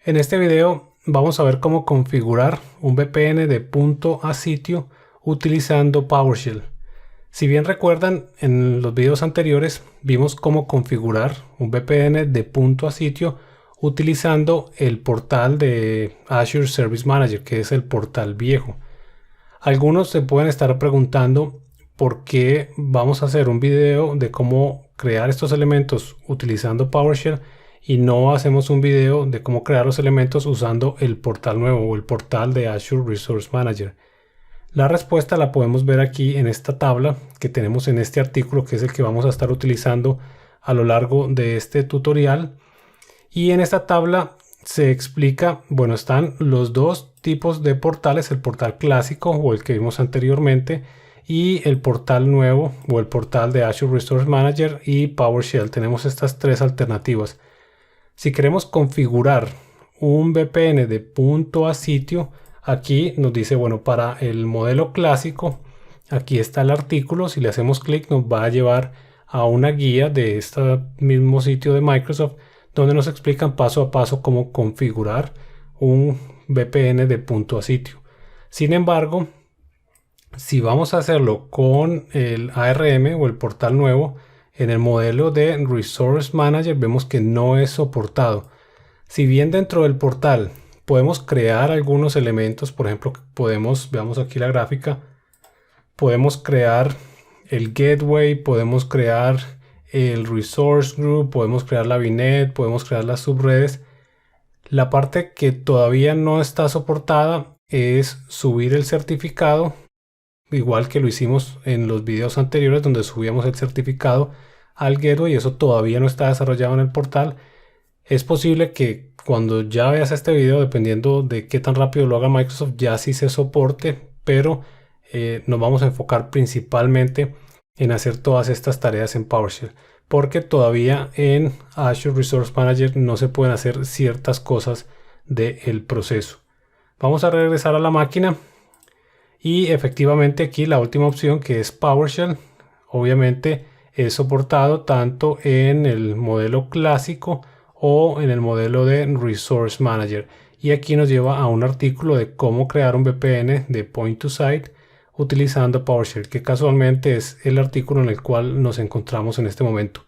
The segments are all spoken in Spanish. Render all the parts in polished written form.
En este video vamos a ver cómo configurar un VPN de punto a sitio utilizando PowerShell. Si bien recuerdan, en los videos anteriores vimos cómo configurar un VPN de punto a sitio utilizando el portal de Azure Service Manager, que es el portal viejo. Algunos se pueden estar preguntando por qué vamos a hacer un video de cómo crear estos elementos utilizando PowerShell y no hacemos un video de cómo crear los elementos usando el portal nuevo o el portal de Azure Resource Manager. La respuesta la podemos ver aquí en esta tabla que tenemos en este artículo, que es el que vamos a estar utilizando a lo largo de este tutorial. Y en esta tabla se explica, bueno, están los dos tipos de portales, el portal clásico o el que vimos anteriormente y el portal nuevo o el portal de Azure Resource Manager y PowerShell. Tenemos estas tres alternativas. Si queremos configurar un VPN de punto a sitio, aquí nos dice, bueno, para el modelo clásico, aquí está el artículo. Si le hacemos clic nos va a llevar a una guía de este mismo sitio de Microsoft, donde nos explican paso a paso cómo configurar un VPN de punto a sitio. Sin embargo, si vamos a hacerlo con el ARM o el portal nuevo, en el modelo de Resource Manager vemos que no es soportado. Si bien dentro del portal podemos crear algunos elementos, por ejemplo, veamos aquí la gráfica, podemos crear el gateway, podemos crear el resource group, podemos crear la VNet, podemos crear las subredes. La parte que todavía no está soportada es subir el certificado, igual que lo hicimos en los videos anteriores donde subíamos el certificado al gateway, y eso todavía no está desarrollado en el portal. Es posible que cuando ya veas este video, dependiendo de qué tan rápido lo haga Microsoft, ya sí se soporte, pero nos vamos a enfocar principalmente en hacer todas estas tareas en PowerShell, porque todavía en Azure Resource Manager no se pueden hacer ciertas cosas del proceso. Vamos a regresar a la máquina y efectivamente aquí la última opción, que es PowerShell, obviamente es soportado tanto en el modelo clásico o en el modelo de Resource Manager. Y aquí nos lleva a un artículo de cómo crear un VPN de Point to Site utilizando PowerShell, que casualmente es el artículo en el cual nos encontramos en este momento.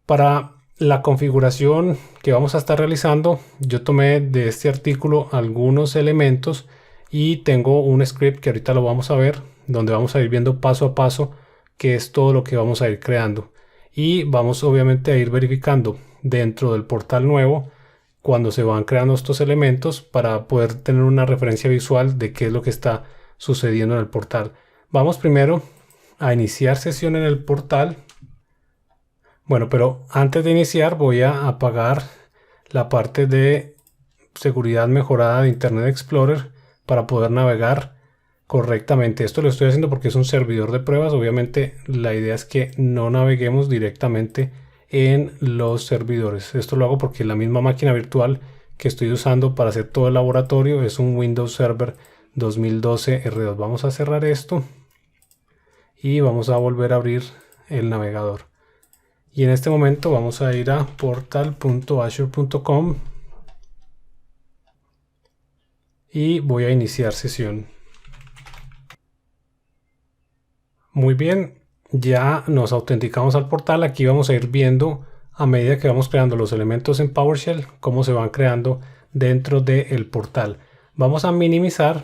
Para la configuración que vamos a estar realizando, yo tomé de este artículo algunos elementos y tengo un script que ahorita lo vamos a ver, donde vamos a ir viendo paso a paso qué es todo lo que vamos a ir creando. Y vamos obviamente a ir verificando dentro del portal nuevo cuando se van creando estos elementos para poder tener una referencia visual de qué es lo que está sucediendo en el portal. Vamos primero a iniciar sesión en el portal. Bueno, pero antes de iniciar voy a apagar la parte de seguridad mejorada de Internet Explorer para poder navegar correctamente. Esto lo estoy haciendo porque es un servidor de pruebas. Obviamente la idea es que no naveguemos directamente en los servidores. Esto lo hago porque la misma máquina virtual que estoy usando para hacer todo el laboratorio es un Windows Server 2012 R2. Vamos a cerrar esto y vamos a volver a abrir el navegador. Y en este momento vamos a ir a portal.azure.com y voy a iniciar sesión. Muy bien, ya nos autenticamos al portal. Aquí vamos a ir viendo a medida que vamos creando los elementos en PowerShell cómo se van creando dentro del portal. Vamos a minimizar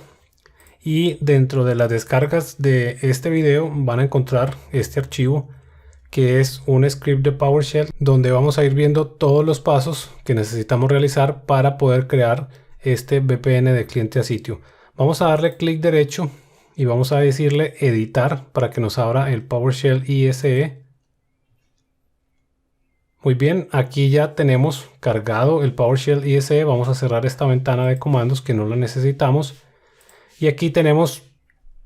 y dentro de las descargas de este video van a encontrar este archivo, que es un script de PowerShell donde vamos a ir viendo todos los pasos que necesitamos realizar para poder crear este VPN de cliente a sitio. Vamos a darle clic derecho y vamos a decirle editar para que nos abra el PowerShell ISE. Muy bien, aquí ya tenemos cargado el PowerShell ISE. Vamos a cerrar esta ventana de comandos que no la necesitamos. Y aquí tenemos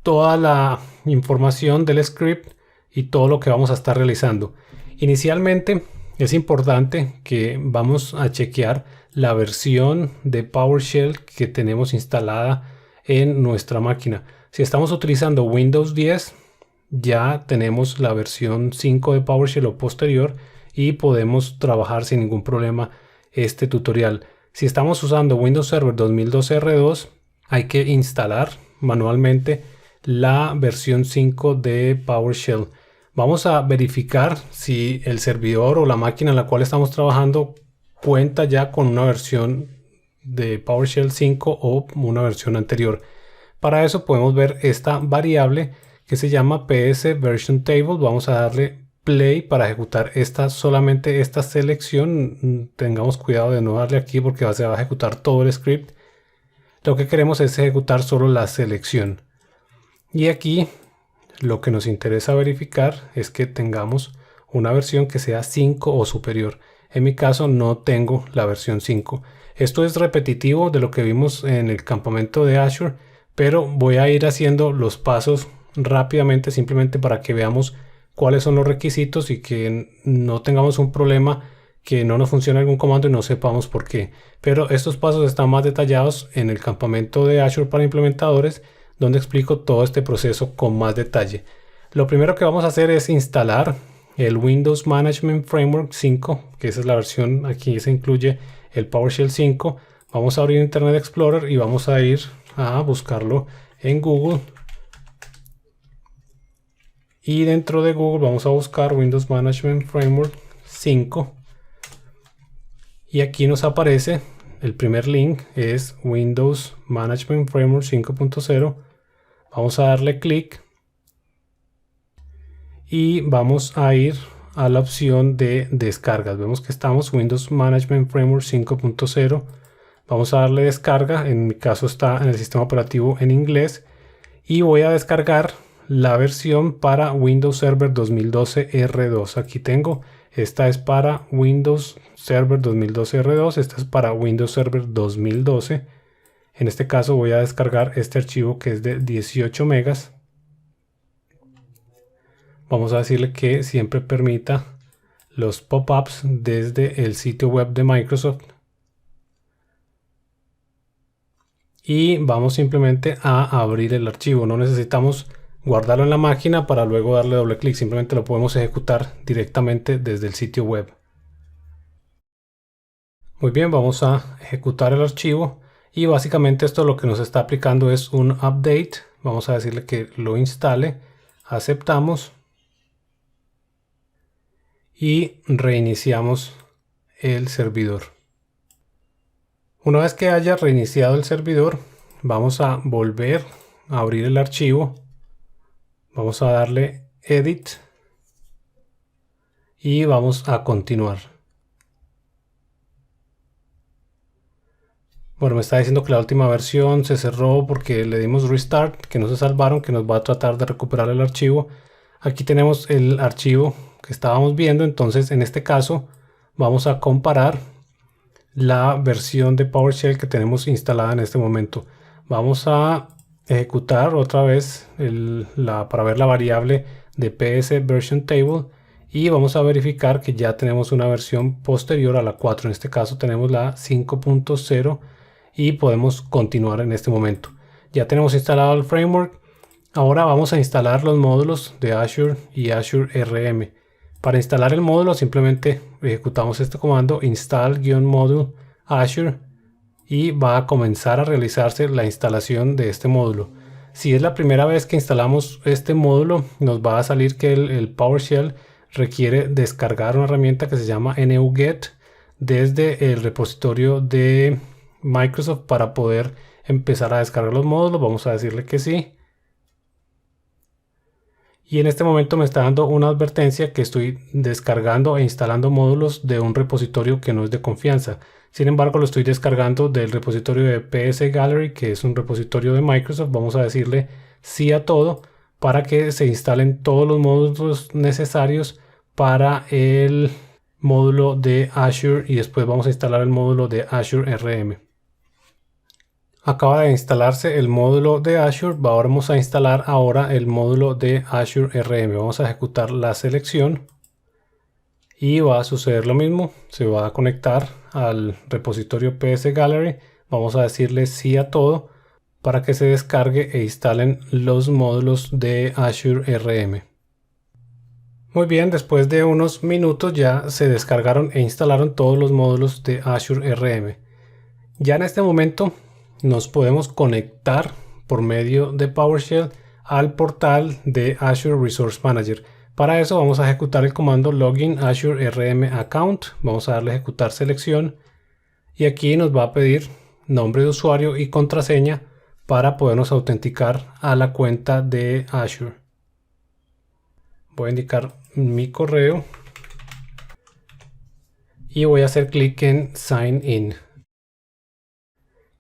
toda la información del script y todo lo que vamos a estar realizando. Inicialmente es importante que vamos a chequear la versión de PowerShell que tenemos instalada en nuestra máquina. Si estamos utilizando Windows 10, ya tenemos la versión 5 de PowerShell o posterior y podemos trabajar sin ningún problema este tutorial. Si estamos usando Windows Server 2012 R2, hay que instalar manualmente la versión 5 de PowerShell. Vamos a verificar si el servidor o la máquina en la cual estamos trabajando cuenta ya con una versión de PowerShell 5 o una versión anterior. Para eso podemos ver esta variable que se llama PS Version Table. Vamos a darle play para ejecutar solamente esta selección. Tengamos cuidado de no darle aquí porque se va a ejecutar todo el script. Lo que queremos es ejecutar solo la selección. Y aquí lo que nos interesa verificar es que tengamos una versión que sea 5 o superior. En mi caso no tengo la versión 5. Esto es repetitivo de lo que vimos en el campamento de Azure, pero voy a ir haciendo los pasos rápidamente simplemente para que veamos cuáles son los requisitos y que no tengamos un problema, que no nos funcione algún comando y no sepamos por qué. Pero estos pasos están más detallados en el campamento de Azure para implementadores, donde explico todo este proceso con más detalle. Lo primero que vamos a hacer es instalar el Windows Management Framework 5, que esa es la versión, aquí se incluye el PowerShell 5. Vamos a abrir Internet Explorer y vamos a ir a buscarlo en Google. Y dentro de Google vamos a buscar Windows Management Framework 5. Y aquí nos aparece el primer link, es Windows Management Framework 5.0. Vamos a darle clic y vamos a ir a la opción de descargas. Vemos que estamos Windows Management Framework 5.0. Vamos a darle descarga. En mi caso está en el sistema operativo en inglés. Y voy a descargar la versión para Windows Server 2012 R2. Aquí tengo. Esta es para Windows Server 2012 R2. Esta es para Windows Server 2012. En este caso voy a descargar este archivo que es de 18 megas. Vamos a decirle que siempre permita los pop-ups desde el sitio web de Microsoft. Y vamos simplemente a abrir el archivo. No necesitamos guardarlo en la máquina para luego darle doble clic. Simplemente lo podemos ejecutar directamente desde el sitio web. Muy bien, vamos a ejecutar el archivo. Y básicamente esto lo que nos está aplicando es un update. Vamos a decirle que lo instale. Aceptamos. Y reiniciamos el servidor. Una vez que haya reiniciado el servidor, vamos a volver a abrir el archivo. Vamos a darle Edit. Y vamos a continuar. Bueno, me está diciendo que la última versión se cerró porque le dimos Restart, que no se salvaron, que nos va a tratar de recuperar el archivo. Aquí tenemos el archivo que estábamos viendo, entonces en este caso vamos a comparar la versión de PowerShell que tenemos instalada en este momento. Vamos a ejecutar otra vez para ver la variable de PS Version Table y vamos a verificar que ya tenemos una versión posterior a la 4. En este caso tenemos la 5.0 y podemos continuar en este momento. Ya tenemos instalado el framework. Ahora vamos a instalar los módulos de Azure y Azure RM. Para instalar el módulo simplemente ejecutamos este comando install-module Azure y va a comenzar a realizarse la instalación de este módulo. Si es la primera vez que instalamos este módulo, nos va a salir que el PowerShell requiere descargar una herramienta que se llama NuGet desde el repositorio de Microsoft para poder empezar a descargar los módulos. Vamos a decirle que sí. Y en este momento me está dando una advertencia que estoy descargando e instalando módulos de un repositorio que no es de confianza. Sin embargo, lo estoy descargando del repositorio de PS Gallery, que es un repositorio de Microsoft. Vamos a decirle sí a todo para que se instalen todos los módulos necesarios para el módulo de Azure y después vamos a instalar el módulo de Azure RM. Acaba de instalarse el módulo de Azure. Vamos a instalar ahora el módulo de Azure RM. Vamos a ejecutar la selección y va a suceder lo mismo. Se va a conectar al repositorio PS Gallery. Vamos a decirle sí a todo para que se descargue e instalen los módulos de Azure RM. Muy bien, después de unos minutos ya se descargaron e instalaron todos los módulos de Azure RM. Ya en este momento nos podemos conectar por medio de PowerShell al portal de Azure Resource Manager. Para eso vamos a ejecutar el comando login Azure RM account. Vamos a darle a ejecutar selección y aquí nos va a pedir nombre de usuario y contraseña para podernos autenticar a la cuenta de Azure. Voy a indicar mi correo y voy a hacer clic en Sign In.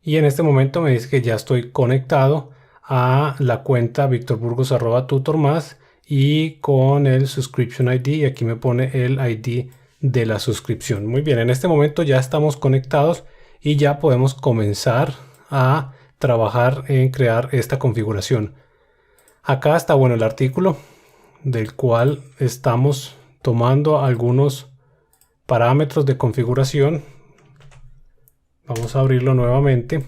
Y en este momento me dice que ya estoy conectado a la cuenta victorburgos@tutormas y con el subscription ID, y aquí me pone el ID de la suscripción. Muy bien, en este momento ya estamos conectados y ya podemos comenzar a trabajar en crear esta configuración. Acá está bueno el artículo del cual estamos tomando algunos parámetros de configuración. Vamos a abrirlo nuevamente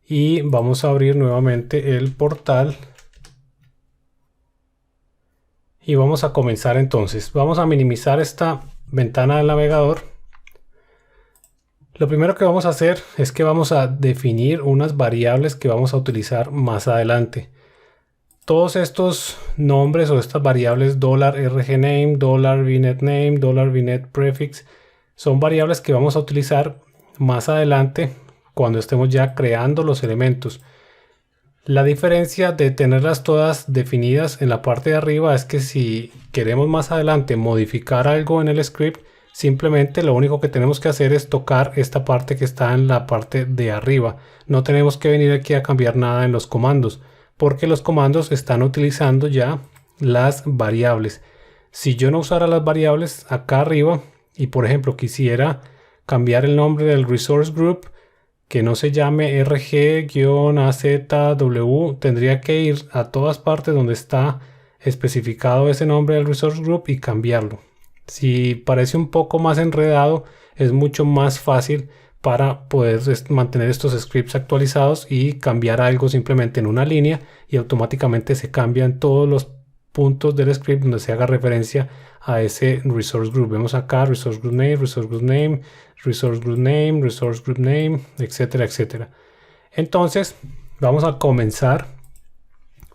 y vamos a abrir nuevamente el portal y vamos a comenzar. Entonces vamos a minimizar esta ventana del navegador. Lo primero que vamos a hacer es que vamos a definir unas variables que vamos a utilizar más adelante. Todos estos nombres o estas variables $rgname, $vnetName, $vnetPrefix son variables que vamos a utilizar más adelante cuando estemos ya creando los elementos. La diferencia de tenerlas todas definidas en la parte de arriba es que si queremos más adelante modificar algo en el script, simplemente lo único que tenemos que hacer es tocar esta parte que está en la parte de arriba. No tenemos que venir aquí a cambiar nada en los comandos, porque los comandos están utilizando ya las variables. Si yo no usara las variables acá arriba y por ejemplo quisiera cambiar el nombre del resource group, que no se llame rg-azw, tendría que ir a todas partes donde está especificado ese nombre del resource group y cambiarlo. Si parece un poco más enredado, es mucho más fácil para poder mantener estos scripts actualizados y cambiar algo simplemente en una línea y automáticamente se cambian todos los puntos del script donde se haga referencia a ese resource group. Vemos acá resource group name, resource group name, resource group name, resource group name, etcétera, etcétera. Entonces vamos a comenzar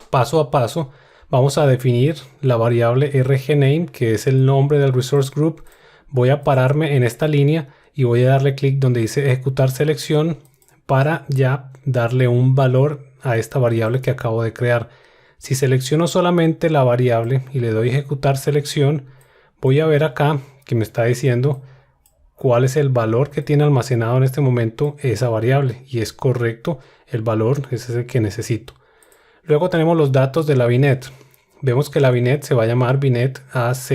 paso a paso. Vamos a definir la variable rgname, que es el nombre del resource group. Voy a pararme en esta línea y voy a darle clic donde dice ejecutar selección para ya darle un valor a esta variable que acabo de crear. Si selecciono solamente la variable y le doy ejecutar selección, voy a ver acá que me está diciendo cuál es el valor que tiene almacenado en este momento esa variable, y es correcto, el valor es el que necesito. Luego tenemos los datos de la VNet. Vemos que la VNet se va a llamar VNet AZ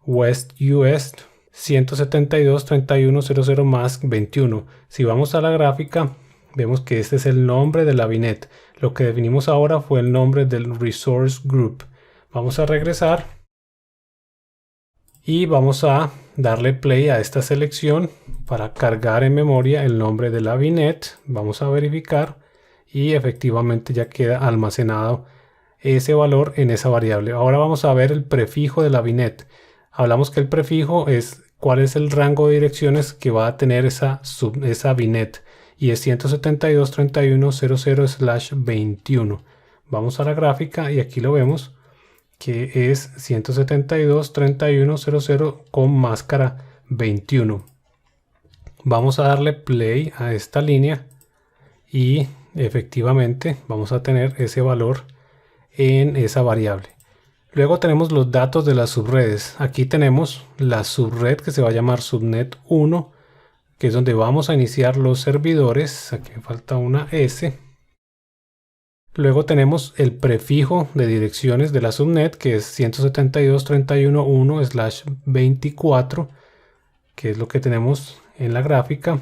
West US 172.31.00+21. Si vamos a la gráfica, vemos que este es el nombre de la VNet. Lo que definimos ahora fue el nombre del resource group. Vamos a regresar y vamos a darle play a esta selección para cargar en memoria el nombre de la VNet. Vamos a verificar y efectivamente ya queda almacenado ese valor en esa variable. Ahora vamos a ver el prefijo de la VNet. Hablamos que el prefijo es cuál es el rango de direcciones que va a tener esa VNet, y es 172.31.00/21. Vamos a la gráfica y aquí lo vemos que es 172.31.00 con máscara 21. Vamos a darle play a esta línea y efectivamente vamos a tener ese valor en esa variable. Luego tenemos los datos de las subredes. Aquí tenemos la subred que se va a llamar subnet 1, que es donde vamos a iniciar los servidores. Aquí me falta una S. Luego tenemos el prefijo de direcciones de la subnet, que es 172.31.1/24, que es lo que tenemos en la gráfica.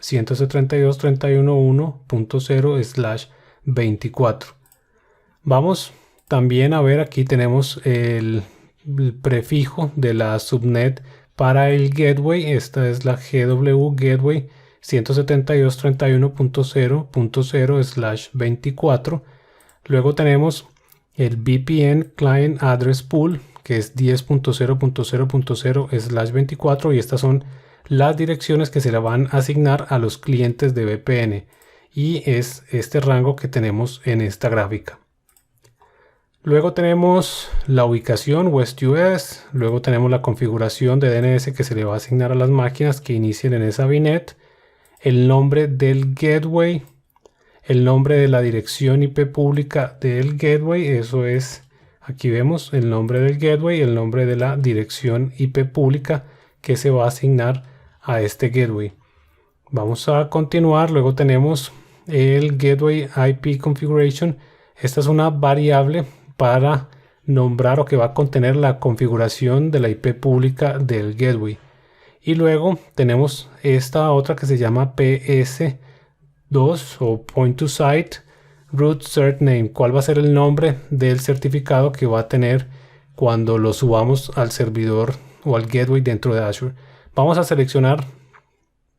172.31.1.0/24. Vamos también a ver, aquí tenemos el prefijo de la subnet para el gateway. Esta es la GW Gateway 172.31.0.0/24. Luego tenemos el VPN Client Address Pool, que es 10.0.0.0/24, y estas son las direcciones que se le van a asignar a los clientes de VPN, y es este rango que tenemos en esta gráfica. Luego tenemos la ubicación West US, luego tenemos la configuración de DNS que se le va a asignar a las máquinas que inicien en esa VNet, el nombre del gateway, el nombre de la dirección IP pública del gateway, eso es, aquí vemos el nombre del gateway, el nombre de la dirección IP pública que se va a asignar a este gateway. Vamos a continuar, luego tenemos el gateway IP configuration. Esta es una variable para nombrar o que va a contener la configuración de la IP pública del gateway. Y luego tenemos esta otra que se llama PS2 o Point to Site Root Cert Name. ¿Cuál va a ser el nombre del certificado que va a tener cuando lo subamos al servidor o al gateway dentro de Azure? Vamos a seleccionar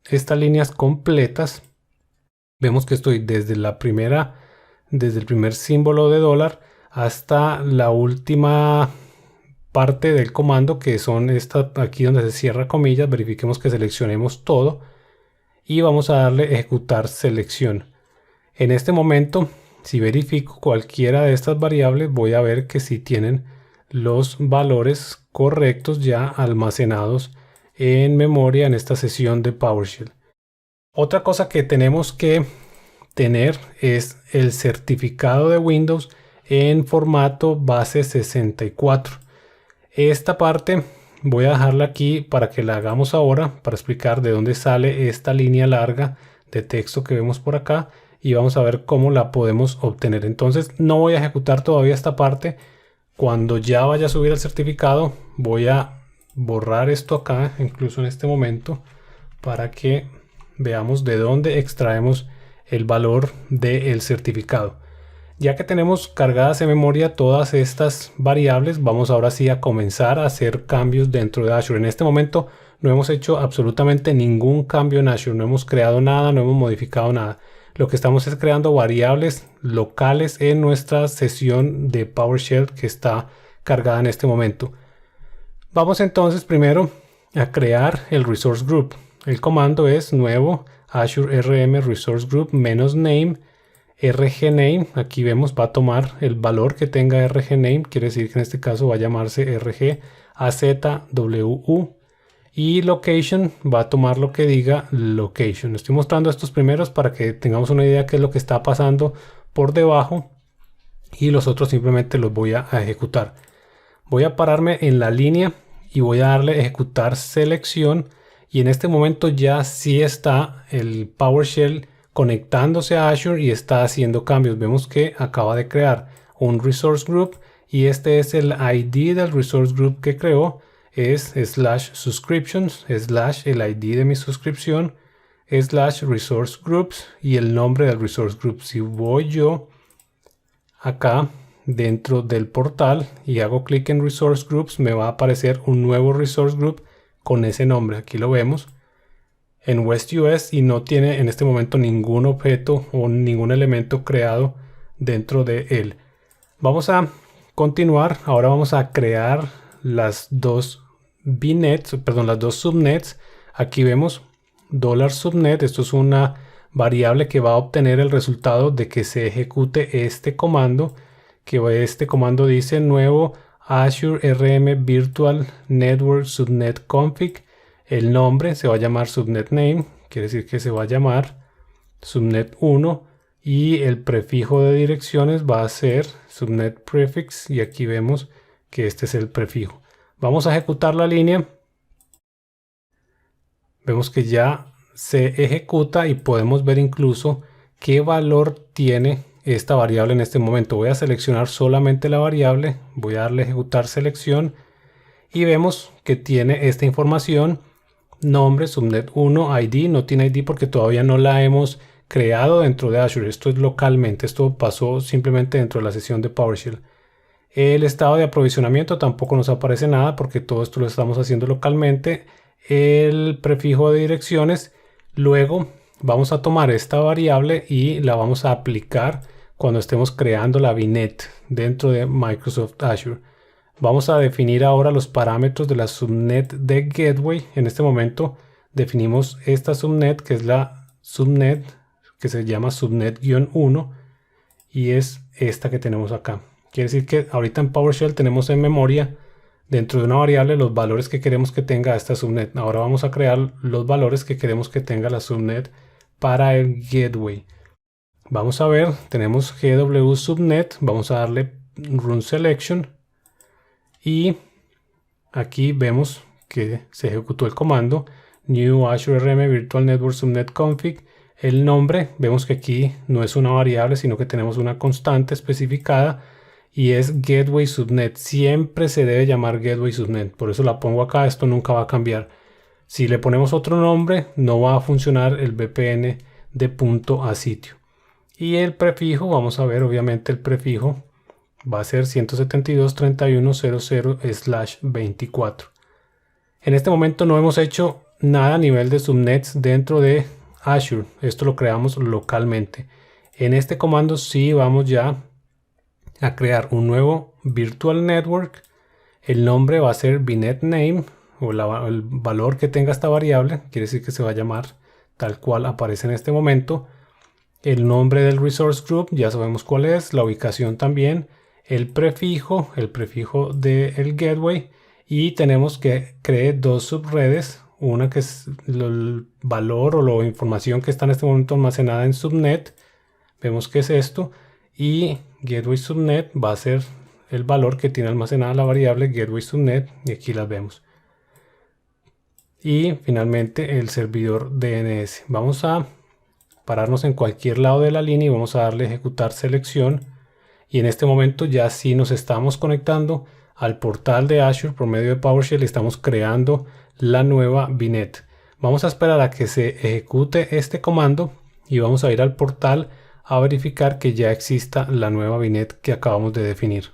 estas líneas completas. Vemos que estoy desde el primer símbolo de dólar hasta la última parte del comando, que son aquí donde se cierra comillas. Verifiquemos que seleccionemos todo y vamos a darle ejecutar selección. En este momento, si verifico cualquiera de estas variables, voy a ver que si tienen los valores correctos ya almacenados en memoria en esta sesión de PowerShell. Otra cosa que tenemos que tener es el certificado de Windows en formato base 64. Esta parte voy a dejarla aquí para que la hagamos ahora, para explicar de dónde sale esta línea larga de texto que vemos por acá, y vamos a ver cómo la podemos obtener. Entonces no voy a ejecutar todavía esta parte. Cuando ya vaya a subir el certificado, voy a borrar esto acá, incluso en este momento, para que veamos de dónde extraemos el valor del certificado. Ya que tenemos cargadas en memoria todas estas variables, vamos ahora sí a comenzar a hacer cambios dentro de Azure. En este momento no hemos hecho absolutamente ningún cambio en Azure, no hemos creado nada, no hemos modificado nada. Lo que estamos es creando variables locales en nuestra sesión de PowerShell que está cargada en este momento. Vamos entonces primero a crear el Resource Group. El comando es nuevo Azure RM Resource Group -name rgname. Aquí vemos va a tomar el valor que tenga rgname, quiere decir que en este caso va a llamarse rgazwu, y location va a tomar lo que diga location. Estoy mostrando estos primeros para que tengamos una idea de qué es lo que está pasando por debajo, y los otros simplemente los voy a ejecutar. Voy a pararme en la línea y voy a darle ejecutar selección, y en este momento ya sí está el PowerShell conectándose a Azure y está haciendo cambios. Vemos que acaba de crear un Resource Group y este es el ID del Resource Group que creó, es /subscriptions, el ID de mi suscripción, /resource groups y el nombre del Resource Group. Si voy yo acá dentro del portal y hago clic en Resource Groups, me va a aparecer un nuevo Resource Group con ese nombre. Aquí lo vemos en West US y no tiene en este momento ningún objeto o ningún elemento creado dentro de él. Vamos a continuar. Ahora vamos a crear las dos VNets, perdón, las dos subnets. Aquí vemos $subnet. Esto es una variable que va a obtener el resultado de que se ejecute este comando, que este comando dice nuevo Azure RM Virtual Network Subnet Config. El nombre se va a llamar subnet name, quiere decir que se va a llamar subnet 1, y el prefijo de direcciones va a ser subnet prefix, y aquí vemos que este es el prefijo. Vamos a ejecutar la línea. Vemos que ya se ejecuta y podemos ver incluso qué valor tiene esta variable en este momento. Voy a seleccionar solamente la variable, voy a darle ejecutar selección y vemos que tiene esta información: nombre, subnet 1, ID. No tiene ID porque todavía no la hemos creado dentro de Azure. Esto es localmente, esto pasó simplemente dentro de la sesión de PowerShell. El estado de aprovisionamiento tampoco nos aparece nada porque todo esto lo estamos haciendo localmente. El prefijo de direcciones. Luego vamos a tomar esta variable y la vamos a aplicar cuando estemos creando la VNet dentro de Microsoft Azure. Vamos a definir ahora los parámetros de la subnet de Gateway. En este momento definimos esta subnet, que es la subnet que se llama subnet-1, y es esta que tenemos acá. Quiere decir que ahorita en PowerShell tenemos en memoria, dentro de una variable, los valores que queremos que tenga esta subnet. Ahora vamos a crear los valores que queremos que tenga la subnet para el gateway. Vamos a ver, tenemos GW subnet, vamos a darle run selection y aquí vemos que se ejecutó el comando new Azure RM virtual network subnet config. El nombre, vemos que aquí no es una variable, sino que tenemos una constante especificada y es gateway subnet. Siempre se debe llamar gateway subnet, por eso la pongo acá, esto nunca va a cambiar. Si le ponemos otro nombre, no va a funcionar el VPN de punto a sitio. Y el prefijo, vamos a ver, obviamente el prefijo va a ser 172.31.00/24. En este momento no hemos hecho nada a nivel de subnets dentro de Azure. Esto lo creamos localmente. En este comando sí vamos ya a crear un nuevo virtual network. El nombre va a ser VNet name o el valor que tenga esta variable. Quiere decir que se va a llamar tal cual aparece en este momento. El nombre del resource group ya sabemos cuál es. La ubicación también. El prefijo del gateway. Y tenemos que crear dos subredes. Una que es el valor o la información que está en este momento almacenada en subnet. Vemos que es esto. Y gateway subnet va a ser el valor que tiene almacenada la variable gateway subnet. Y aquí las vemos. Y finalmente el servidor DNS. Vamos a pararnos en cualquier lado de la línea y vamos a darle ejecutar selección. Y en este momento ya sí nos estamos conectando al portal de Azure por medio de PowerShell y estamos creando la nueva VNet. Vamos a esperar a que se ejecute este comando y vamos a ir al portal a verificar que ya exista la nueva VNet que acabamos de definir.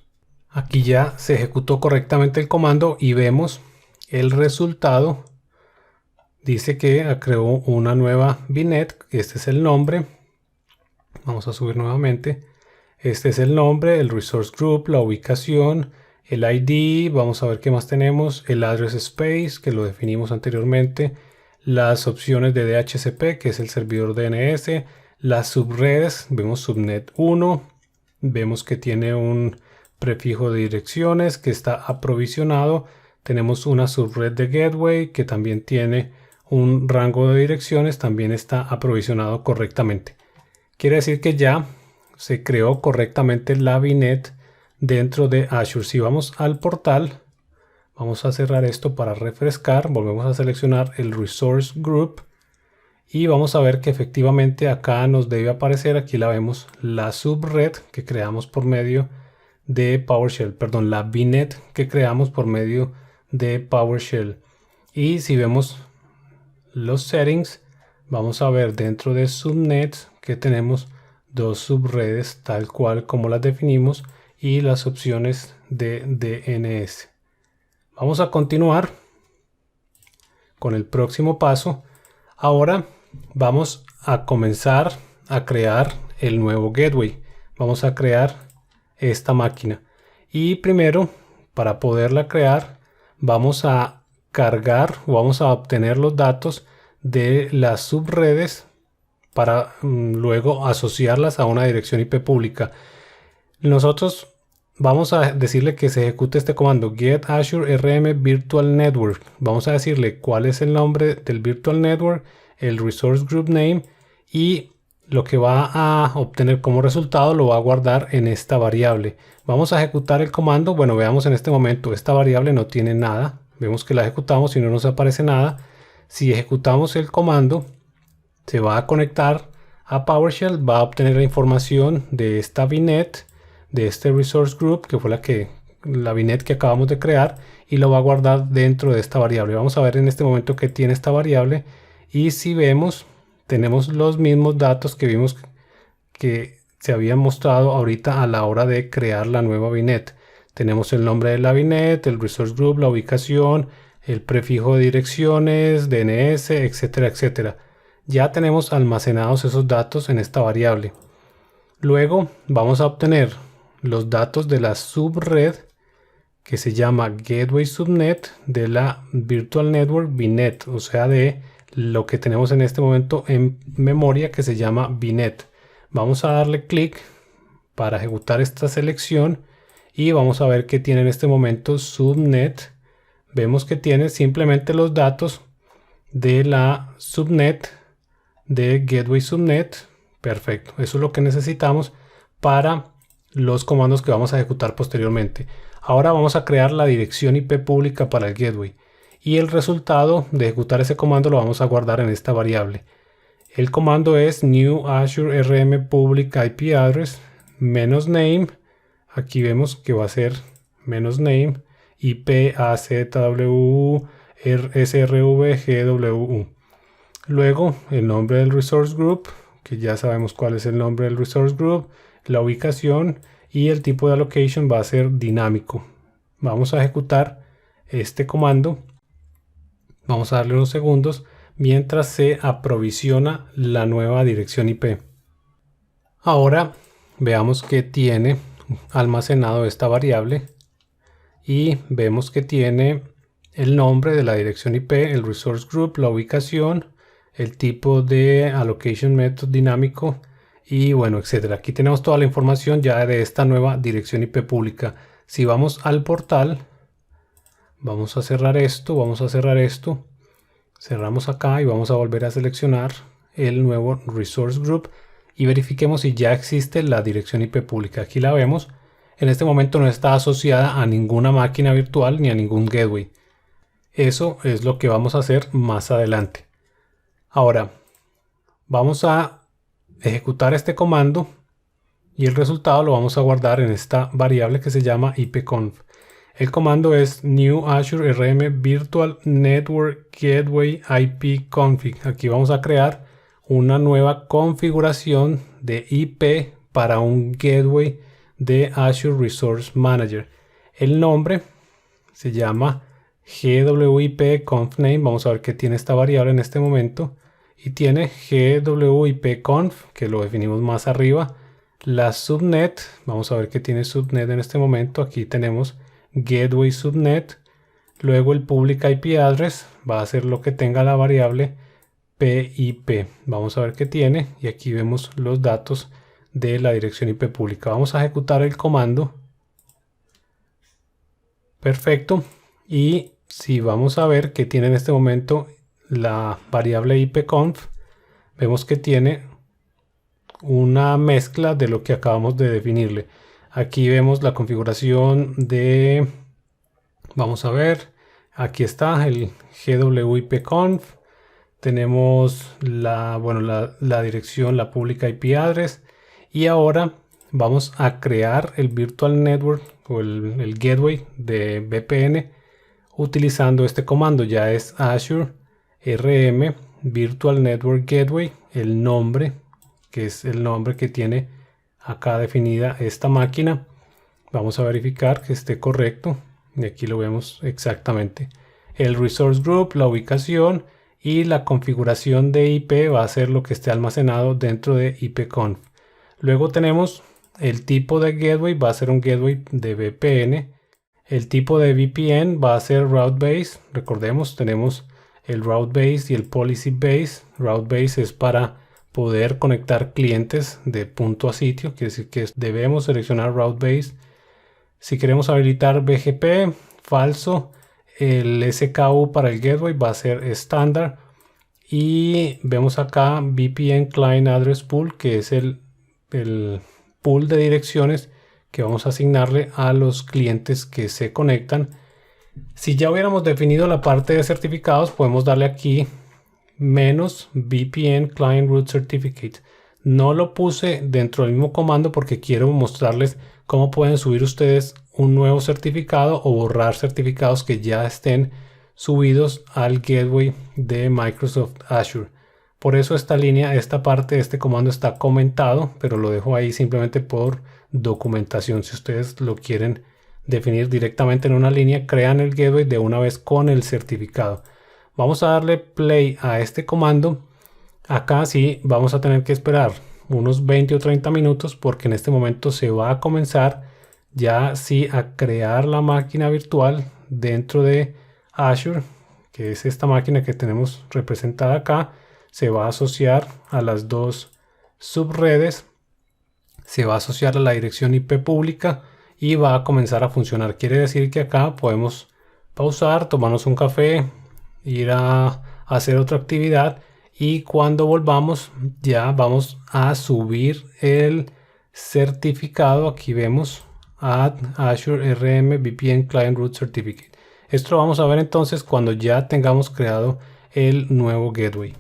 Aquí ya se ejecutó correctamente el comando y vemos el resultado. Dice que creó una nueva VNet. Este es el nombre. Vamos a subir nuevamente. Este es el nombre, el resource group, la ubicación, el ID. Vamos a ver qué más tenemos. El address space, que lo definimos anteriormente. Las opciones de DHCP, que es el servidor DNS. Las subredes, vemos subnet 1. Vemos que tiene un prefijo de direcciones que está aprovisionado. Tenemos una subred de gateway que también tiene un rango de direcciones, también está aprovisionado correctamente. Quiere decir que ya se creó correctamente la VNet dentro de Azure. Si vamos al portal, vamos a cerrar esto para refrescar, volvemos a seleccionar el Resource Group y vamos a ver que efectivamente acá nos debe aparecer, aquí la vemos, la subred que creamos por medio de PowerShell, perdón, la VNet que creamos por medio de PowerShell. Y si vemos los settings, vamos a ver dentro de subnets que tenemos dos subredes tal cual como las definimos y las opciones de DNS. Vamos a continuar con el próximo paso. Ahora vamos a comenzar a crear el nuevo gateway. Vamos a crear esta máquina y primero, para poderla crear, vamos a cargar o vamos a obtener los datos de las subredes para luego asociarlas a una dirección IP pública. Nosotros vamos a decirle que se ejecute este comando get Azure RM Virtual Network. Vamos a decirle cuál es el nombre del Virtual Network, el Resource Group Name y lo que va a obtener como resultado lo va a guardar en esta variable. Vamos a ejecutar el comando. Bueno, veamos en este momento esta variable no tiene nada. Vemos que la ejecutamos y no nos aparece nada. Si ejecutamos el comando, se va a conectar a PowerShell, va a obtener la información de esta VNet, de este Resource Group, que fue la VNet que acabamos de crear, y lo va a guardar dentro de esta variable. Vamos a ver en este momento que tiene esta variable, y si vemos, tenemos los mismos datos que vimos que se habían mostrado ahorita a la hora de crear la nueva VNet. Tenemos el nombre de la VNet, el Resource Group, la ubicación, el prefijo de direcciones, DNS, etcétera, etcétera. Ya tenemos almacenados esos datos en esta variable. Luego vamos a obtener los datos de la subred que se llama Gateway Subnet de la Virtual Network VNet, o sea de lo que tenemos en este momento en memoria, que se llama VNet. Vamos a darle clic para ejecutar esta selección y vamos a ver que tiene en este momento subnet. Vemos que tiene simplemente los datos de la subnet de gateway subnet. Perfecto, eso es lo que necesitamos para los comandos que vamos a ejecutar posteriormente. Ahora vamos a crear la dirección IP pública para el gateway y el resultado de ejecutar ese comando lo vamos a guardar en esta variable. El comando es new azure rm public IP address -name. Aquí vemos que va a ser -name IP AZWU SRV GWU. Luego el nombre del resource group, que ya sabemos cuál es el nombre del resource group, la ubicación y el tipo de allocation va a ser dinámico. Vamos a ejecutar este comando. Vamos a darle unos segundos mientras se aprovisiona la nueva dirección IP. Ahora veamos que tiene almacenado esta variable y vemos que tiene el nombre de la dirección IP, el resource group, la ubicación, el tipo de allocation method dinámico y bueno, etcétera. Aquí tenemos toda la información ya de esta nueva dirección IP pública. Si vamos al portal, vamos a cerrar esto, cerramos acá y vamos a volver a seleccionar el nuevo resource group y verifiquemos si ya existe la dirección IP pública. Aquí la vemos. En este momento no está asociada a ninguna máquina virtual ni a ningún gateway. Eso es lo que vamos a hacer más adelante. Ahora vamos a ejecutar este comando y el resultado lo vamos a guardar en esta variable que se llama ipconf. El comando es new azure rm virtual network gateway ip config. Aquí vamos a crear una nueva configuración de IP para un gateway de Azure Resource Manager. El nombre se llama gwipconfname. Vamos a ver qué tiene esta variable en este momento. Y tiene gwipconf, que lo definimos más arriba. La subnet, vamos a ver que tiene subnet en este momento. Aquí tenemos gateway subnet. Luego el public IP address va a ser lo que tenga la variable PIP. Vamos a ver qué tiene. Y aquí vemos los datos de la dirección IP pública. Vamos a ejecutar el comando. Perfecto. Y si vamos a ver que tiene en este momento la variable ipconf, vemos que tiene una mezcla de lo que acabamos de definirle. Aquí vemos la configuración de, vamos a ver, aquí está el gwipconf, tenemos la dirección, la public IP address, y ahora vamos a crear el virtual network o el gateway de VPN utilizando este comando. Ya es Azure rm virtual network gateway, el nombre que es el nombre que tiene acá definida esta máquina. Vamos a verificar que esté correcto y aquí lo vemos exactamente. El resource group, la ubicación y la configuración de IP va a ser lo que esté almacenado dentro de ipconf. Luego tenemos el tipo de gateway, va a ser un gateway de VPN. El tipo de VPN va a ser route base. Recordemos, tenemos el route base y el policy base. Route base es para poder conectar clientes de punto a sitio, quiere decir que debemos seleccionar route base. Si queremos habilitar BGP, falso. El SKU para el gateway va a ser estándar. Y vemos acá VPN Client Address Pool, que es el pool de direcciones que vamos a asignarle a los clientes que se conectan. Si ya hubiéramos definido la parte de certificados, podemos darle aquí menos VPN Client Root Certificate. No lo puse dentro del mismo comando porque quiero mostrarles cómo pueden subir ustedes un nuevo certificado o borrar certificados que ya estén subidos al gateway de Microsoft Azure. Por eso esta parte de este comando está comentado, pero lo dejo ahí simplemente por documentación. Si ustedes lo quieren definir directamente en una línea, crean el gateway de una vez con el certificado. Vamos a darle play a este comando. Acá sí vamos a tener que esperar unos 20 o 30 minutos porque en este momento se va a comenzar ya sí a crear la máquina virtual dentro de Azure, que es esta máquina que tenemos representada acá, se va a asociar a las dos subredes, se va a asociar a la dirección IP pública y va a comenzar a funcionar. Quiere decir que acá podemos pausar, tomarnos un café, ir a hacer otra actividad, y cuando volvamos ya vamos a subir el certificado. Aquí vemos Add Azure RM VPN Client Root Certificate. Esto lo vamos a ver entonces cuando ya tengamos creado el nuevo gateway.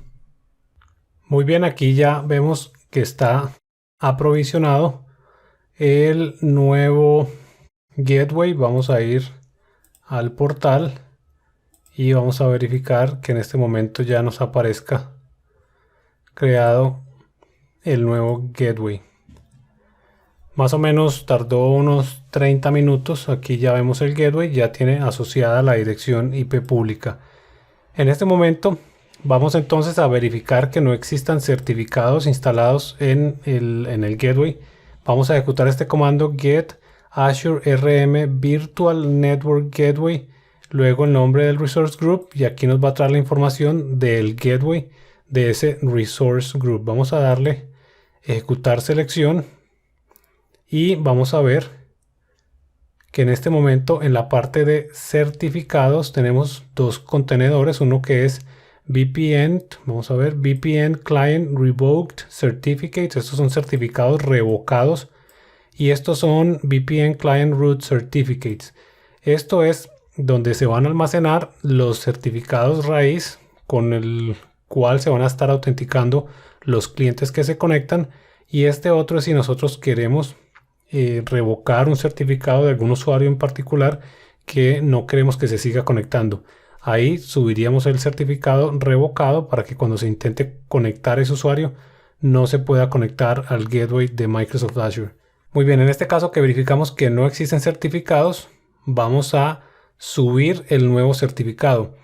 Muy bien, aquí ya vemos que está aprovisionado el nuevo gateway. Vamos a ir al portal y vamos a verificar que en este momento ya nos aparezca creado el nuevo gateway. Más o menos tardó unos 30 minutos. Aquí ya vemos el gateway, ya tiene asociada la dirección IP pública. En este momento vamos entonces a verificar que no existan certificados instalados en el gateway. Vamos a ejecutar este comando get Azure RM Virtual Network Gateway, luego el nombre del resource group, y aquí nos va a traer la información del gateway de ese resource group. Vamos a darle ejecutar selección y vamos a ver que en este momento en la parte de certificados tenemos dos contenedores, uno que es VPN, vamos a ver, VPN Client Revoked Certificates. Estos son certificados revocados, y estos son VPN Client Root Certificates. Esto es donde se van a almacenar los certificados raíz con el cual se van a estar autenticando los clientes que se conectan, y este otro es si nosotros queremos revocar un certificado de algún usuario en particular que no queremos que se siga conectando. Ahí subiríamos el certificado revocado para que cuando se intente conectar ese usuario no se pueda conectar al gateway de Microsoft Azure. Muy bien, en este caso que verificamos que no existen certificados, vamos a subir el nuevo certificado.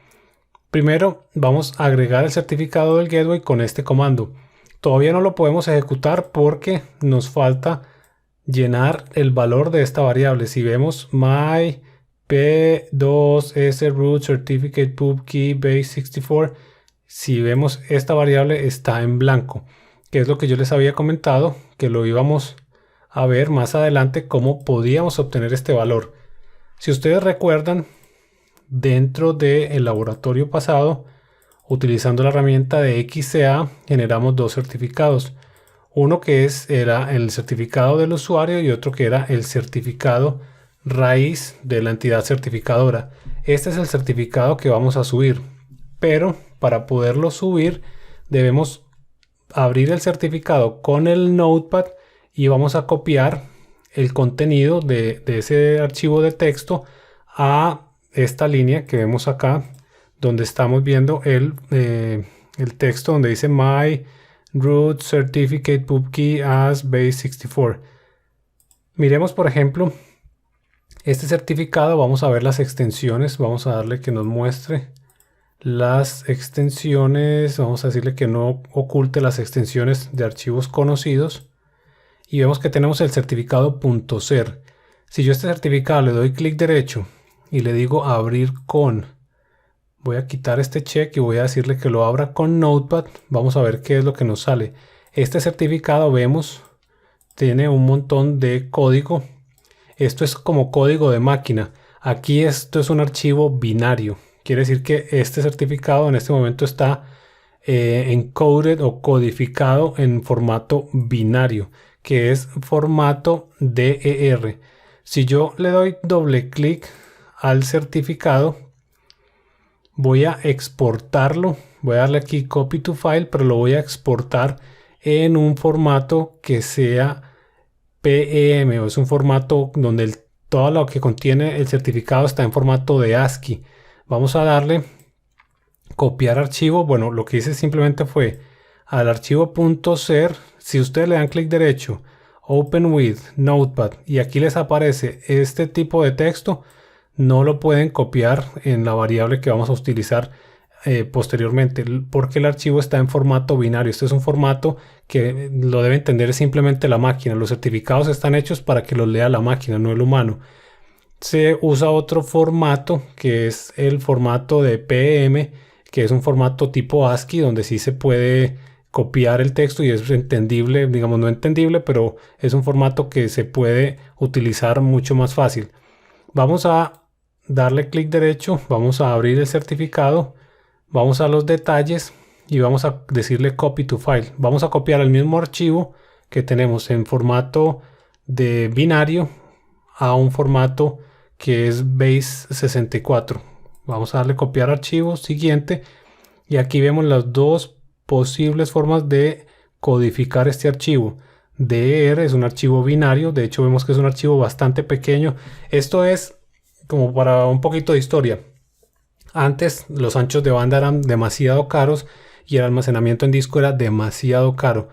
Primero vamos a agregar el certificado del gateway con este comando. Todavía no lo podemos ejecutar porque nos falta llenar el valor de esta variable. Si vemos my p2s root certificate pub key base 64, si vemos esta variable está en blanco, que es lo que yo les había comentado, que lo íbamos a ver más adelante cómo podíamos obtener este valor. Si ustedes recuerdan, dentro del laboratorio pasado, utilizando la herramienta de XCA, generamos dos certificados. Uno que era el certificado del usuario y otro que era el certificado raíz de la entidad certificadora. Este es el certificado que vamos a subir, pero para poderlo subir debemos abrir el certificado con el Notepad y vamos a copiar el contenido de ese archivo de texto a esta línea que vemos acá, donde estamos viendo el texto donde dice my root certificate pub key as base 64. Miremos por ejemplo este certificado. Vamos a ver las extensiones, vamos a darle que nos muestre las extensiones, vamos a decirle que no oculte las extensiones de archivos conocidos, y vemos que tenemos el certificado .cer. Si yo a este certificado le doy clic derecho y le digo abrir con, voy a quitar este check y voy a decirle que lo abra con Notepad, vamos a ver qué es lo que nos sale. Este certificado, vemos, tiene un montón de código. Esto es como código de máquina. Aquí esto es un archivo binario. Quiere decir que este certificado en este momento está encoded o codificado en formato binario, que es formato DER. Si yo le doy doble clic al certificado, voy a exportarlo. Voy a darle aquí copy to file, pero lo voy a exportar en un formato que sea PEM, o es un formato donde todo lo que contiene el certificado está en formato de ASCII. Vamos a darle copiar archivo. Bueno, lo que hice simplemente fue al archivo .cer. Si ustedes le dan clic derecho, open with Notepad, y aquí les aparece este tipo de texto, no lo pueden copiar en la variable que vamos a utilizar posteriormente, porque el archivo está en formato binario. Este es un formato que lo debe entender simplemente la máquina. Los certificados están hechos para que los lea la máquina, no el humano. se usa otro formato que es el formato de PEM, que es un formato tipo ASCII donde sí se puede copiar el texto y es entendible, digamos no entendible, pero es un formato que se puede utilizar mucho más fácil. Vamos a darle clic derecho, vamos a abrir el certificado, vamos a los detalles y vamos a decirle copy to file. Vamos a copiar el mismo archivo que tenemos en formato de binario a un formato que es base 64. Vamos a darle copiar archivo, siguiente, y aquí vemos las dos posibles formas de codificar este archivo. DER es un archivo binario, de hecho vemos que es un archivo bastante pequeño. Esto es como para un poquito de historia. Antes los anchos de banda eran demasiado caros y el almacenamiento en disco era demasiado caro.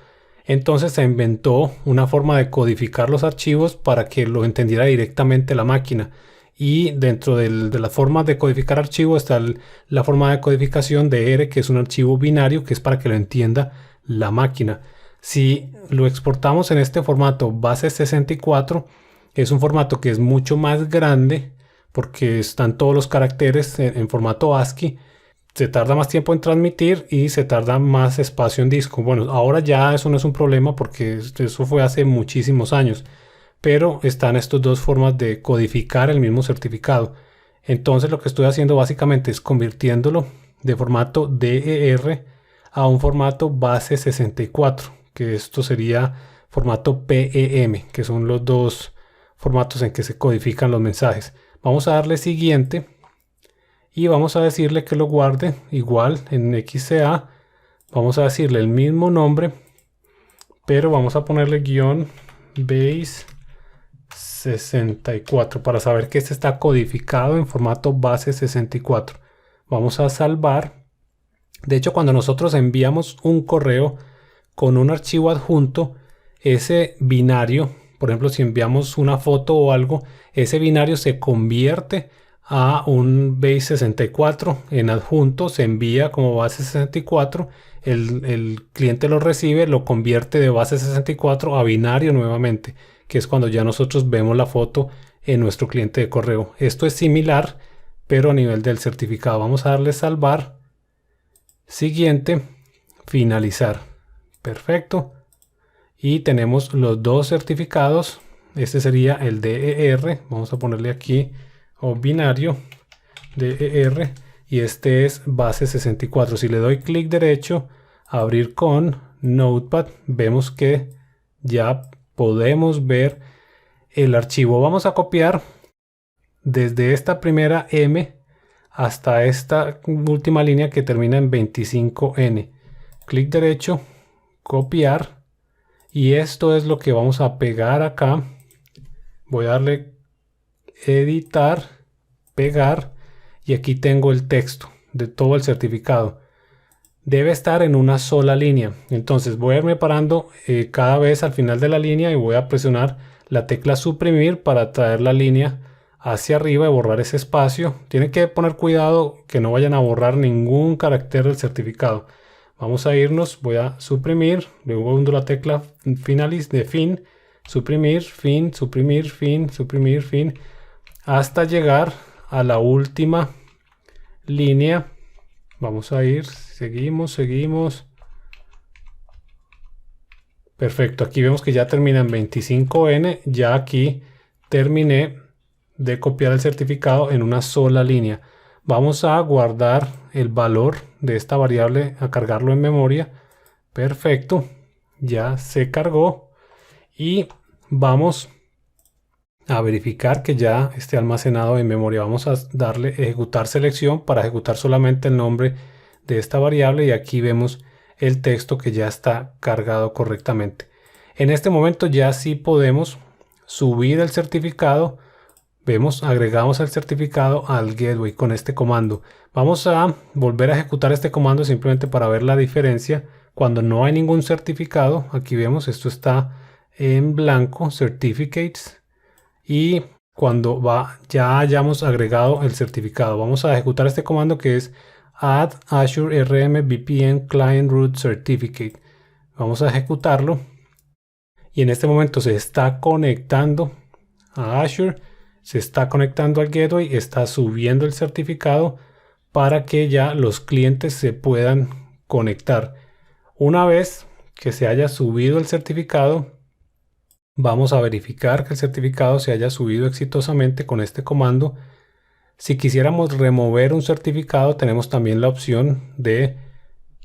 Entonces se inventó una forma de codificar los archivos para que lo entendiera directamente la máquina. Y dentro de las formas de codificar archivos está la forma de codificación de R, que es un archivo binario, que es para que lo entienda la máquina. Si lo exportamos en este formato base 64, es un formato que es mucho más grande porque están todos los caracteres en formato ASCII. Se tarda más tiempo en transmitir y se tarda más espacio en disco. Bueno, ahora ya eso no es un problema porque eso fue hace muchísimos años. Pero están estas dos formas de codificar el mismo certificado. Entonces lo que estoy haciendo básicamente es convirtiéndolo de formato DER a un formato base 64, que esto sería formato PEM, que son los dos formatos en que se codifican los mensajes. Vamos a darle siguiente y vamos a decirle que lo guarde igual en XCA. Vamos a decirle el mismo nombre, pero vamos a ponerle guión base 64 para saber que este está codificado en formato base 64. Vamos a salvar. De hecho, cuando nosotros enviamos un correo con un archivo adjunto, ese binario, por ejemplo, si enviamos una foto o algo, ese binario se convierte a un base 64 en adjunto, se envía como base 64, el cliente lo recibe, lo convierte de base 64 a binario nuevamente, que es cuando ya nosotros vemos la foto en nuestro cliente de correo. Esto es similar, pero a nivel del certificado. Vamos a darle salvar, siguiente, finalizar. Perfecto. Y tenemos los dos certificados. Este sería el DER. Vamos a ponerle aquí o binario DER. Y este es base 64. Si le doy clic derecho, abrir con Notepad, vemos que ya podemos ver el archivo. Vamos a copiar desde esta primera M hasta esta última línea que termina en 25N. Clic derecho, copiar. Y esto es lo que vamos a pegar acá. Voy a darle editar, pegar. Y aquí tengo el texto de todo el certificado. Debe estar en una sola línea. Entonces voy a irme parando cada vez al final de la línea y voy a presionar la tecla suprimir para traer la línea hacia arriba y borrar ese espacio. Tienen que poner cuidado que no vayan a borrar ningún carácter del certificado. Vamos a irnos, voy a suprimir, luego hundo la tecla de fin, suprimir, fin, suprimir, fin, suprimir, fin, hasta llegar a la última línea. Vamos a ir, seguimos. Perfecto, aquí vemos que ya termina en 25N, ya aquí terminé de copiar el certificado en una sola línea. Vamos a guardar el valor de esta variable, a cargarlo en memoria. Perfecto, ya se cargó y vamos a verificar que ya esté almacenado en memoria. Vamos a darle ejecutar selección para ejecutar solamente el nombre de esta variable y aquí vemos el texto que ya está cargado correctamente. En este momento ya sí podemos subir el certificado. Vemos, agregamos el certificado al gateway con este comando. Vamos a volver a ejecutar este comando simplemente para ver la diferencia. Cuando no hay ningún certificado, aquí vemos esto está en blanco, certificates, y cuando ya hayamos agregado el certificado, vamos a ejecutar este comando que es add Azure RM VPN Client Root Certificate. Vamos a ejecutarlo y en este momento se está conectando a Azure. se está conectando al gateway, está subiendo el certificado para que ya los clientes se puedan conectar. Una vez que se haya subido el certificado, vamos a verificar que el certificado se haya subido exitosamente con este comando. Si quisiéramos remover un certificado, tenemos también la opción de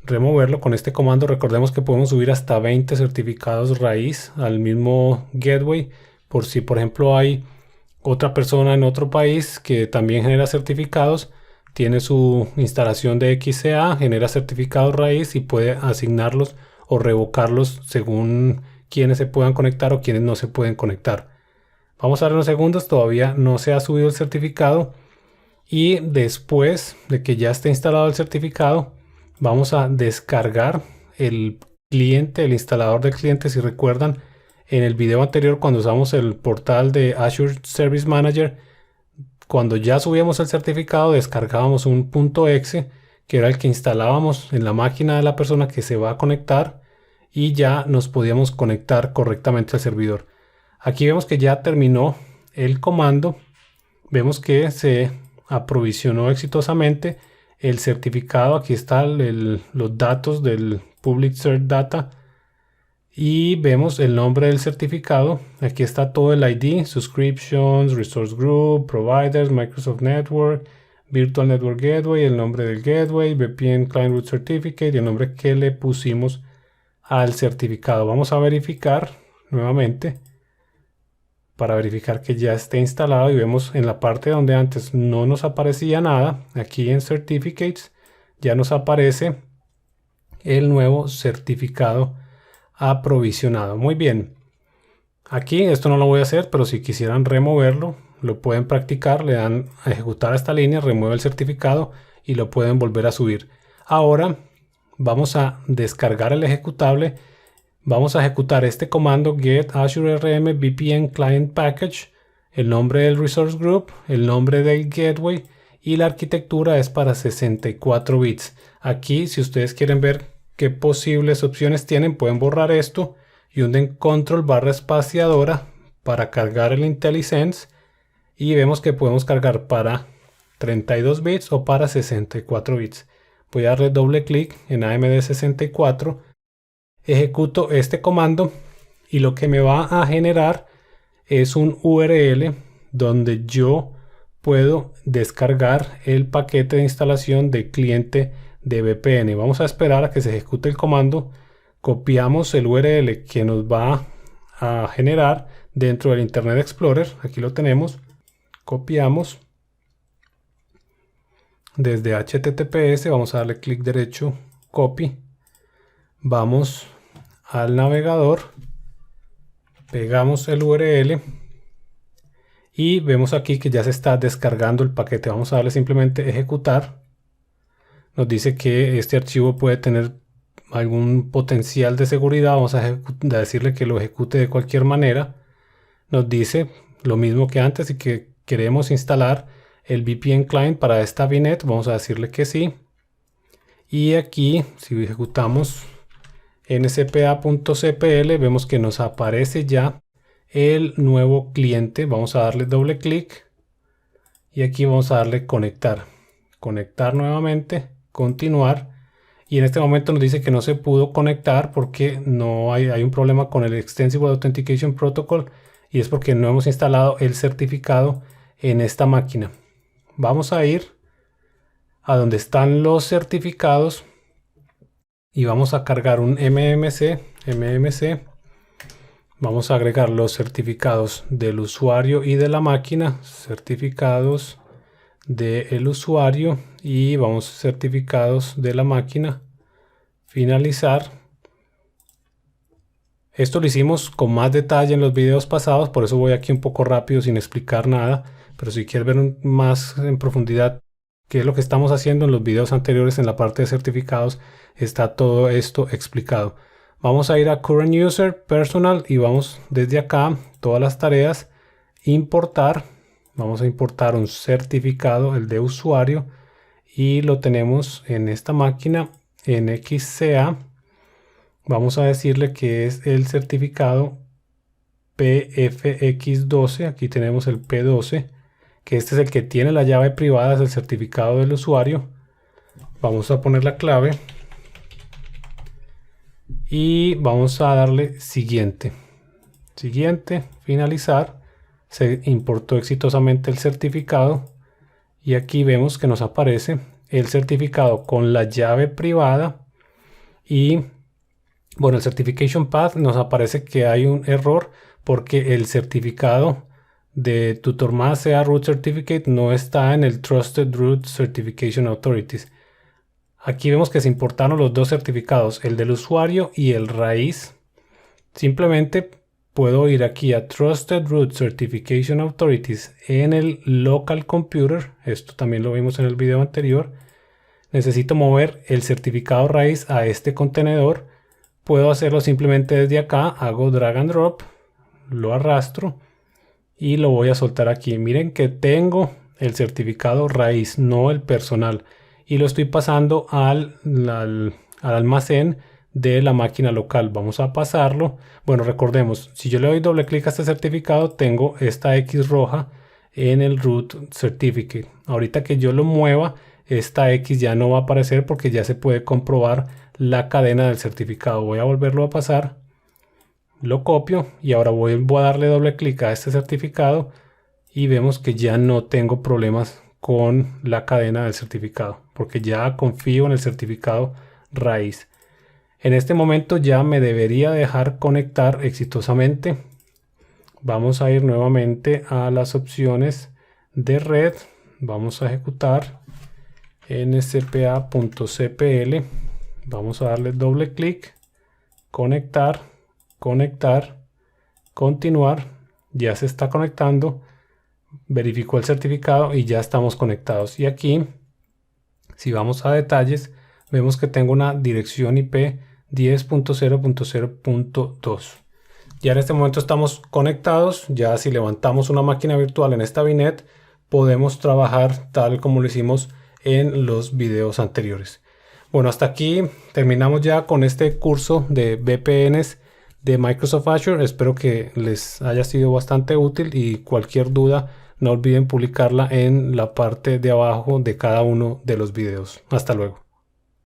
removerlo con este comando. Recordemos que podemos subir hasta 20 certificados raíz al mismo gateway, por si por ejemplo hay otra persona en otro país que también genera certificados, tiene su instalación de XCA, genera certificados raíz y puede asignarlos o revocarlos según quienes se puedan conectar o quienes no se pueden conectar. Vamos a ver unos segundos, todavía no se ha subido el certificado, y después de que ya esté instalado el certificado, vamos a descargar el cliente, el instalador del cliente. Si recuerdan, en el video anterior, cuando usamos el portal de Azure Service Manager, cuando ya subíamos el certificado, descargábamos un .exe, que era el que instalábamos en la máquina de la persona que se va a conectar, y ya nos podíamos conectar correctamente al servidor. Aquí vemos que ya terminó el comando. Vemos que se aprovisionó exitosamente el certificado. Aquí están los datos del Public Cert Data y vemos el nombre del certificado. Aquí está todo el ID, Subscriptions, Resource Group, Providers, Microsoft Network, Virtual Network Gateway, el nombre del gateway, VPN Client Root Certificate y el nombre que le pusimos al certificado. Vamos a verificar nuevamente para verificar que ya esté instalado, y vemos en la parte donde antes no nos aparecía nada, aquí en Certificates ya nos aparece el nuevo certificado aprovisionado. Muy bien, aquí esto no lo voy a hacer, pero si quisieran removerlo, lo pueden practicar, le dan a ejecutar esta línea, remueve el certificado y lo pueden volver a subir. Ahora vamos a descargar el ejecutable. Vamos a ejecutar este comando get Azure RM VPN Client Package, el nombre del Resource Group, el nombre del gateway y la arquitectura es para 64 bits. Aquí, si ustedes quieren ver qué posibles opciones tienen, pueden borrar esto y hunden control barra espaciadora para cargar el IntelliSense, y vemos que podemos cargar para 32 bits o para 64 bits. Voy a darle doble clic en AMD 64. Ejecuto este comando y lo que me va a generar es un URL donde yo puedo descargar el paquete de instalación de cliente de VPN. Vamos a esperar a que se ejecute el comando. Copiamos el URL que nos va a generar dentro del Internet Explorer. Aquí lo tenemos. Copiamos desde HTTPS. Vamos a darle clic derecho, copy. Vamos al navegador, pegamos el URL y vemos aquí que ya se está descargando el paquete. Vamos a darle simplemente ejecutar. Nos dice que este archivo puede tener algún potencial de seguridad. Vamos a decirle que lo ejecute de cualquier manera. Nos dice lo mismo que antes y que queremos instalar el VPN client para esta VNet. Vamos a decirle que sí. Y aquí, si ejecutamos ncpa.cpl, vemos que nos aparece ya el nuevo cliente. Vamos a darle doble clic y aquí vamos a darle conectar nuevamente, continuar, y en este momento nos dice que no se pudo conectar porque no hay un problema con el Extensible Authentication Protocol, y es porque no hemos instalado el certificado en esta máquina. Vamos a ir a donde están los certificados y vamos a cargar un MMC. Vamos a agregar los certificados del usuario y de la máquina, certificados del usuario y vamos a certificados de la máquina, finalizar. Esto lo hicimos con más detalle en los videos pasados, por eso voy aquí un poco rápido sin explicar nada, pero si quieres ver más en profundidad qué es lo que estamos haciendo en los videos anteriores, en la parte de certificados está todo esto explicado. Vamos a ir a Current User, Personal, y vamos desde acá, todas las tareas, importar. Vamos a importar un certificado, el de usuario, y lo tenemos en esta máquina en XCA. Vamos a decirle que es el certificado PFX12, aquí tenemos el P12, que este es el que tiene la llave privada, es el certificado del usuario. Vamos a poner la clave y vamos a darle siguiente, finalizar. Se importó exitosamente el certificado y aquí vemos que nos aparece el certificado con la llave privada y bueno, el certification path nos aparece que hay un error porque el certificado de tutor sea root certificate no está en el Trusted Root Certification Authorities. Aquí vemos que se importaron los dos certificados, el del usuario y el raíz. Simplemente puedo ir aquí a Trusted Root Certification Authorities en el local computer. Esto también lo vimos en el video anterior. Necesito mover el certificado raíz a este contenedor. Puedo hacerlo simplemente desde acá. Hago drag and drop, lo arrastro y lo voy a soltar aquí. Miren que tengo el certificado raíz, no el personal, y lo estoy pasando al almacén de la máquina local. Vamos a pasarlo. Bueno, recordemos, si yo le doy doble clic a este certificado, tengo esta X roja en el root certificate. Ahorita que yo lo mueva, esta X ya no va a aparecer porque ya se puede comprobar la cadena del certificado. Voy a volverlo a pasar, lo copio y ahora vuelvo a darle doble clic a este certificado y vemos que ya no tengo problemas con la cadena del certificado porque ya confío en el certificado raíz. En este momento ya me debería dejar conectar exitosamente. Vamos a ir nuevamente a las opciones de red. Vamos a ejecutar nspa.cpl. Vamos a darle doble clic, conectar, continuar. Ya se está conectando. Verificó el certificado y ya estamos conectados. Y aquí, si vamos a detalles, vemos que tengo una dirección IP 10.0.0.2. Ya en este momento estamos conectados. Ya si levantamos una máquina virtual en esta VNet, podemos trabajar tal como lo hicimos en los videos anteriores. Bueno, hasta aquí terminamos ya con este curso de VPNs de Microsoft Azure. Espero que les haya sido bastante útil y cualquier duda no olviden publicarla en la parte de abajo de cada uno de los videos. Hasta luego.